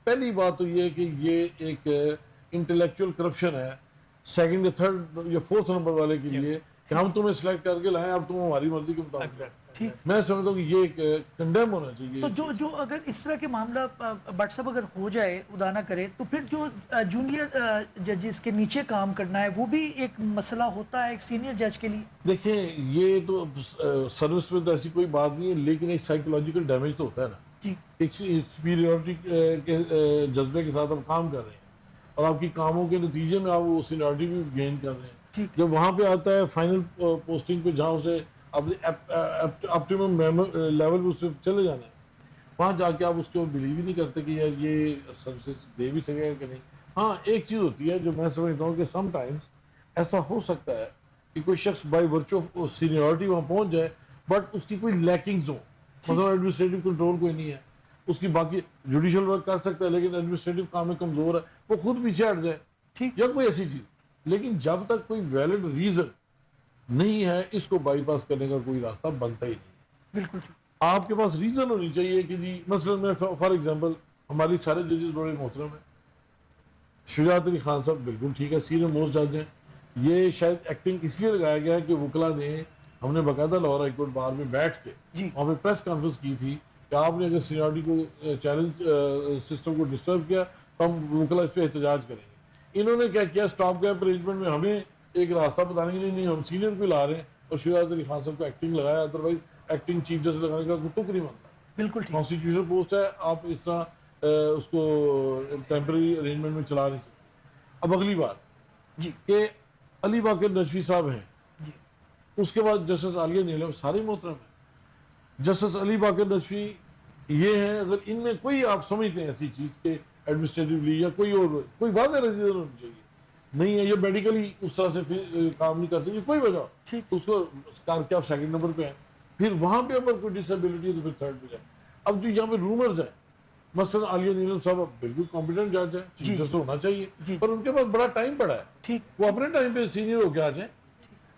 پہلی بات تو یہ ہے کہ یہ ایک انٹلیکچوئل کرپشن ہے سیکنڈ یا تھرڈ یا فورتھ نمبر والے کے لیے کہ ہم تمہیں سلیکٹ کر کے لائیں، اب تم ہماری مرضی کے مطابق. میں سمجھتا ہوں کہ یہ ایک کنڈیم ہونا چاہیے. تو جو اگر اس طرح کے معاملہ بٹ صاحب اگر ہو جائے، خدا نہ کرے، تو پھر جو جونیئر ججز کے نیچے کام کرنا ہے وہ بھی ایک مسئلہ ہوتا ہے ایک سینئر جج کے لیے. دیکھیں یہ تو سروس میں تو ایسی کوئی بات نہیں ہے، لیکن ایک سائیکولوجیکل ڈیمیج تو ہوتا ہے نا. ایک سپیریورٹی کے جذبے کے ساتھ آپ کام کر رہے ہیں اور آپ کی کاموں کے نتیجے میں آپ وہ سینیورٹی بھی گین کر رہے ہیں. جب وہاں پہ آتا ہے فائنل پوسٹنگ پہ، جہاں اسے اپٹیمم لیول پہ اس پہ چلے جانا ہے، وہاں جا کے آپ اس کو بلیو ہی نہیں کرتے کہ یار یہ سروسز دے بھی سکے گا کہ نہیں. ہاں ایک چیز ہوتی ہے جو میں سمجھتا ہوں کہ سم ٹائمز ایسا ہو سکتا ہے کہ کوئی شخص بائی ورچو آف سینیورٹی وہاں پہنچ جائے بٹ اس کی کوئی لیکنگز ہوں. مثلا ایڈمنسٹریٹو کنٹرول کوئی نہیں ہے، اس کی باقی جوڈیشل ورک کر سکتا ہے لیکن ایڈمنسٹریٹو کام میں کمزور ہے، وہ خود پیچھے ہٹ جائے یا کوئی ایسی چیز. لیکن جب تک کوئی ویلڈ ریزن نہیں ہے، اس کو بائی پاس کرنے کا کوئی راستہ بنتا ہی نہیں. بالکل. آپ کے پاس ریزن ہونی چاہیے کہ جی مثلا میں فار ایگزامپل ہماری سارے ججز بڑے محترم ہیں. شجاعت علی خان صاحب بالکل ٹھیک ہے، سینئر موسٹ جج ہیں. یہ شاید ایکٹنگ اس لیے لگایا گیا ہے کہ وکلا نے، ہم نے باقاعدہ لاہور ہائی کورٹ بار میں بیٹھ کے وہاں پہ پریس کانفرنس کی تھی کہ آپ نے اگر سینیورٹی کو چیلنج سسٹم کو ڈسٹرب کیا تو ہم وکلا اس پہ احتجاج کریں گے. انہوں نے کیا کیا، اسٹاپ گیپ ارینجمنٹ میں ہمیں ایک راستہ بتانے کے لیے نہیں، ہم سینئر کو لا رہے ہیں اور شجاعت علی خان صاحب کو ایکٹنگ لگایا. ادروائز ایکٹنگ چیف جسٹس لگانے کا کوئی تک نہیں بنتا. بالکل کانسٹیٹیوشن پوسٹ ہے، آپ اس طرح اس کو ٹیمپرری ارینجمنٹ میں چلا نہیں سکتے. اب اگلی بات کہ علی باقر نجفی صاحب ہیں، اس کے بعد جسٹس عالیہ نیلم، سارے محترم ہیں. جسٹس علی باقر نجفی یہ ہیں، اگر ان میں کوئی آپ سمجھتے ہیں ایسی چیز کہ ایڈمنسٹریٹولی یا کوئی اور کوئی واضح ریزن ہونی چاہیے نہیں ہے، یا میڈیکلی اس طرح سے کام نہیں کر سکتے، کوئی وجہ تو اس کو کار کے آپ سیکنڈ نمبر پہ ہیں. پھر وہاں پہ اگر کوئی ڈسیبلٹی ہے تو پھر تھرڈ پہ جائیں. اب جو یہاں پہ رومرز ہیں، مثلا عالیہ نیلم صاحب بالکل کمپیٹنٹ جج ہیں، چیف جسٹس ہونا چاہیے، پر ان کے پاس بڑا ٹائم پڑا ہے، وہ اپنے ٹائم پہ سینئر ہو کے آ جائیں.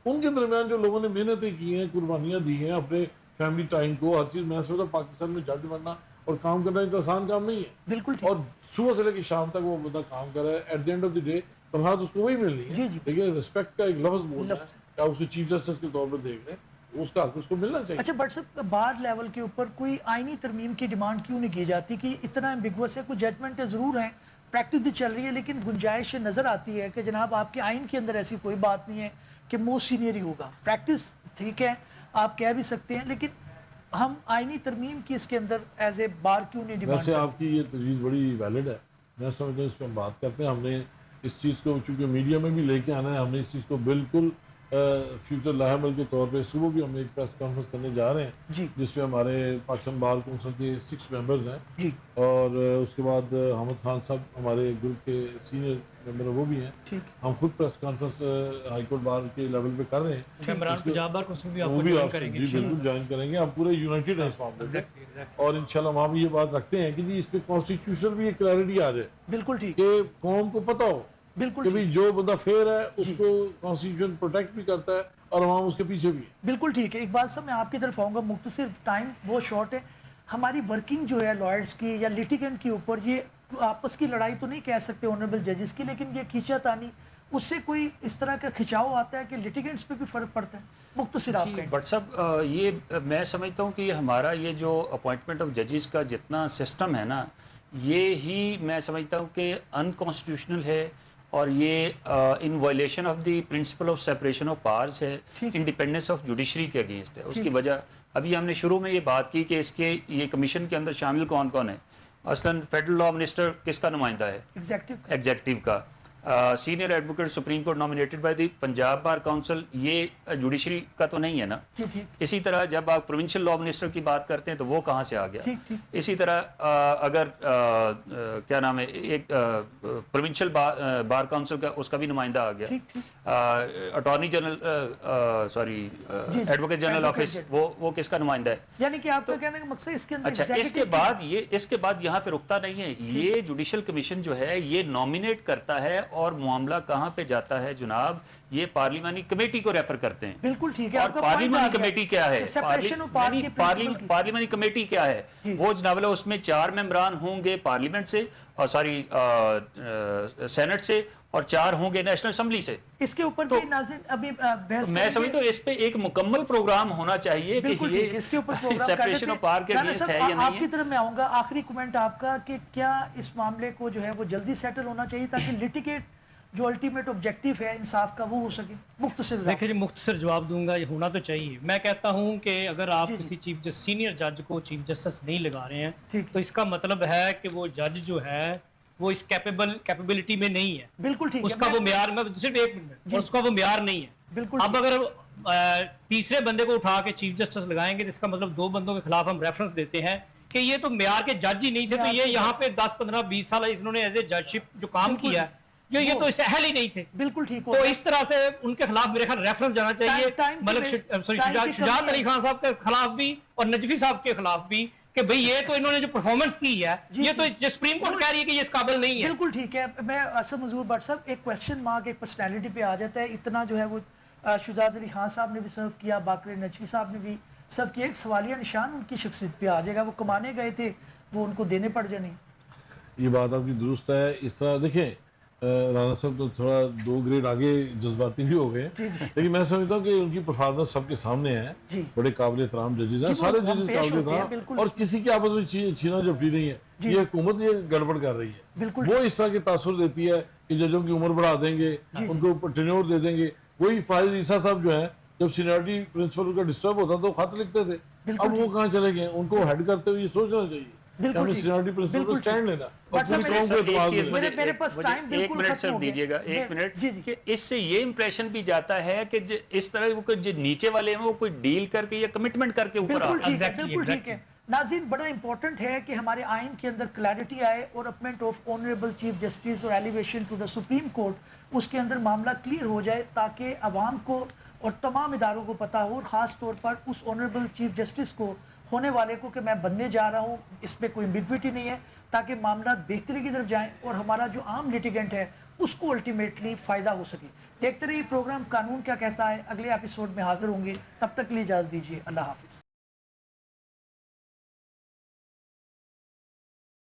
ان کے درمیان جو لوگوں نے محنتیں کی ہیں، قربانیاں دی ہیں اپنے فیملی ٹائم کو، ہر چیز. میں سمجھتا پاکستان میں جج بننا اور کام کرنا اتنا آسان کام نہیں ہے. بالکل. اور صبح سے لے کے شام تک وہ بندہ کام کر رہا ہے. At the end of the day تنخواہ تو اس کو وہی ملنی ہے، لیکن رسپیکٹ کا ایک لفظ بولنا ہے کہ آپ اس کو چیف جسٹس کے طور پر دیکھ رہے ہیں، اس کا حق اس کو ملنا چاہیے. اچھا بٹ صاحب، بار لیول کے اوپر کوئی آئینی ترمیم کی ڈیمانڈ کیوں نہیں کی جاتی کہ اتنا ایمبیگوس ہے؟ کوئی ججمنٹیں ضرور ہیں، پریکٹس بھی چل رہی ہے، لیکن گنجائش نظر آتی ہے کہ جناب آپ کے آئین کے اندر ایسی کوئی بات نہیں ہے کہ موسٹ سینئر ہی ہوگا. پریکٹس ٹھیک ہے، آپ کہہ بھی سکتے ہیں، لیکن ہم آئینی ترمیم کی اس کے اندر ایز اے بار کیوں نہیں ڈیمانڈ کرتے؟ ویسے آپ کی یہ تجویز بڑی ویلڈ ہے، میں سمجھتا ہوں اس پہ ہم بات کرتے ہیں. ہم نے اس چیز کو چونکہ میڈیا میں بھی لے کے آنا ہے، ہم نے اس چیز کو بالکل فیوچر لاہمل کے طور پہ صبح بھی ہم ایک پریس کانفرنس کرنے جا رہے ہیں جی جس میں ہمارے پاکستان بار کونسل کے 6 ممبرز ہیں جی اور اس کے بعد حامد خان صاحب ہمارے گروپ کے سینئر ممبر وہ بھی ہیں. ٹھیک ہم خود press conference high court bar کے لیول پہ کر رہے ہیں. عمران پنجاب بار کونسل بھی آپ وہ کو بھی جوائن آپ کریں گے جی بالکل جوائن کریں گے. ہم پورے یونائٹیڈ ہیں اس معاملے سے اور انشاءاللہ وہاں بھی یہ بات رکھتے ہیں کہ جی اس پہ کانسٹیٹیوشنل بھی ایک کلیئرٹی آ جائے بالکل ٹھیک کہ قوم کو پتہ ہو بالکل کہ ٹھیک. بھی جو بندہ فیئر ہے اس کو کانسٹیٹیوشن پروٹیکٹ بھی کرتا ہے اور عوام اس کے پیچھے بھی ہے. بالکل ٹھیک ہے. اقبال صاحب میں آپ کی طرف آؤں گا, مختصر ٹائم بہت شارٹ ہے. ہماری ورکنگ جو ہے لائرز کی یا لیٹیگنٹ کے اوپر یہ آپس کی لڑائی تو نہیں کہہ سکتے آنریبل ججز کی, لیکن یہ کھینچا تانی اس سے کوئی اس طرح کا کھچاؤ آتا ہے کہ لیٹیگنٹس پہ بھی فرق پڑتا ہے؟ مختصر آپ کہیں. بٹ صاحب یہ میں سمجھتا ہوں کہ ہمارا یہ جو اپوائنٹمنٹ آف ججز کا جتنا سسٹم ہے نا, یہ ہی میں سمجھتا ہوں کہ انکانسٹیٹیوشنل ہے اور یہ ان violation of the principle of separation of powers ہے, انڈیپینڈنس آف جوڈیشری کے اگینسٹ ہے. اس کی وجہ ابھی ہم نے شروع میں یہ بات کی کہ اس کے یہ کمیشن کے اندر شامل کون کون ہے. اصلاً فیڈرل لا منسٹر کس کا نمائندہ ہے؟ ایگزیکٹو کا. Senior advocate supreme court nominated by the Punjab bar council, یہ جوڈیشری کا تو نہیں ہے نا. اسی طرح جب آپ پروونشل لا منسٹر کی بات کرتے ہیں تو وہ کہاں سے آ گیا. اسی طرح اگر کیا نام ہے ایک پروونشل بار کونسل کا اس کا بھی نمائندہ آ گیا. Attorney general sorry advocate general office وہ کس کا نمائندہ ہے؟ یعنی کہ آپ کا کہنے کا مقصد اس کے اندر اچھا اس کے بعد یہاں پہ رکتا نہیں ہے. یہ جوڈیشل کمیشن جو ہے یہ نامینیٹ کرتا ہے اور معاملہ کہاں پہ جاتا ہے جناب, یہ پارلیمانی کمیٹی کو ریفر کرتے ہیں. بالکل ٹھیک ہے. اور پارلیمانی کمیٹی کیا ہے؟ پارلیمانی کمیٹی کیا ہے؟ وہ جناب اللہ اس میں 4 ممبران ہوں گے پارلیمنٹ سے اور سوری سینٹ سے اور 4 ہوں گے نیشنل اسمبلی سے. اس کے اوپر بھی ناظرین ابھی بحث میں سمجھتا ہوں اس پہ ایک مکمل پروگرام ہونا چاہیے کہ یہ اس کے اوپر سیپریشن آف پاور کے اگینسٹ ہے یا نہیں ہے. آپ کی طرف میں آؤں گا, آخری کمنٹ آپ کا کہ کیا اس معاملے کو جو ہے وہ جلدی سیٹل ہونا چاہیے تاکہ لیٹیگیٹ جو الٹیمیٹ آبجیکٹیو ہے انصاف کا وہ ہو سکے؟ مختصر دیکھیں جی, مختصر جواب دوں گا, یہ ہونا تو چاہیے. میں کہتا ہوں کہ اگر آپ کسی چیف جسٹس سینئر جج کو چیف جسٹس نہیں لگا رہے ہیں تو اس کا مطلب ہے کہ وہ جج جو ہے وہ اس کیپیبلٹی میں نہیں ہے. بالکل ٹھیک ہے. اس کا وہ معیار, میں صرف ایک منٹ, اس کا وہ معیار نہیں ہے. بالکل. اب اگر تیسرے بندے کو اٹھا کے چیف جسٹس لگائیں گے تو اس کا مطلب 2 بندوں کے خلاف ہم ریفرنس دیتے ہیں کہ یہ تو معیار کے جج ہی نہیں تھے, تو یہ یہاں پہ 10 15 20 سال انہوں نے ایز اے جج شپ جو کام کیا ہے یہ تو اس اہل ہی نہیں تھے. بالکل ٹھیک. تو اس طرح سے ان کے خلاف میرے خیال ریفرنس جانا چاہیے ملک شجاعت علی خان صاحب کے خلاف بھی اور نجفی صاحب کے خلاف بھی کہ بھئی یہ تو انہوں نے جو پرفارمنس کی ہے یہ تو سپریم کورٹ کہہ رہی ہے کہ یہ اس قابل نہیں ہے. بالکل ٹھیک ہے. میں اسد منظور بٹ صاحب ایک کویسچن مارک ایک پرسنالٹی پہ آ جاتا ہے. اتنا جو ہے وہ شجاعت علی خان صاحب نے بھی سرو کیا, باقر نجفی صاحب نے بھی سرو کیا, ایک سوالیہ نشان ان کی شخصیت پہ آ جائے گا. وہ کمانے گئے تھے, وہ ان کو دینے پڑ جائیں. یہ بات آپ کی درست ہے. اس طرح دیکھیں رانا صاحب تو تھوڑا 2 گریڈ آگے جذباتی بھی ہو گئے, لیکن میں سمجھتا ہوں کہ ان کی پرفارمنس سب کے سامنے ہے. بڑے قابل احترام ججز ہیں, سارے ججز قابل احترام, اور کسی کی آپس میں چھینا جھپٹی نہیں ہے. یہ حکومت یہ گڑبڑ کر رہی ہے. وہ اس طرح کے تاثر دیتی ہے کہ ججوں کی عمر بڑھا دیں گے, ان کو ٹینیور دے دیں گے. وہی فائز عیسیٰ صاحب جو ہیں جب سینیورٹی پرنسپل کا ڈسٹرب ہوتا تو خط لکھتے تھے, اب وہ کہاں چلے گئے. ان کو ہیڈ کرتے ہوئے یہ سوچنا چاہیے ایک منٹ سر دیجیے گا, 1 منٹ, کہ اس سے یہ امپریشن بھی جاتا ہے کہ اس طرح جو نیچے والے ہیں وہ کوئی ڈیل کر کے یا کمٹمنٹ کر کے اوپر آ. بالکل ٹھیک ہے. ناظرین بڑا امپورٹنٹ ہے کہ ہمارے آئین کے اندر کلیئرٹی آئے اور appointment of honourable chief justice اور elevation to the supreme court اس کے اندر معاملہ کلیئر ہو جائے تاکہ عوام کو اور تمام اداروں کو پتہ ہو, اور خاص طور پر اس آنریبل چیف جسٹس کو ہونے والے کو کہ میں بننے جا رہا ہوں, اس پہ کوئی ایمبیگوٹی نہیں ہے, تاکہ معاملات بہتری کی طرف جائیں اور ہمارا جو عام لیٹیگنٹ ہے اس کو الٹیمیٹلی فائدہ ہو سکے. دیکھتے رہیے پروگرام قانون کیا کہتا ہے. اگلے ایپیسوڈ میں حاضر ہوں گے, تب تک کے لیے اجازت دیجیے. اللہ حافظ.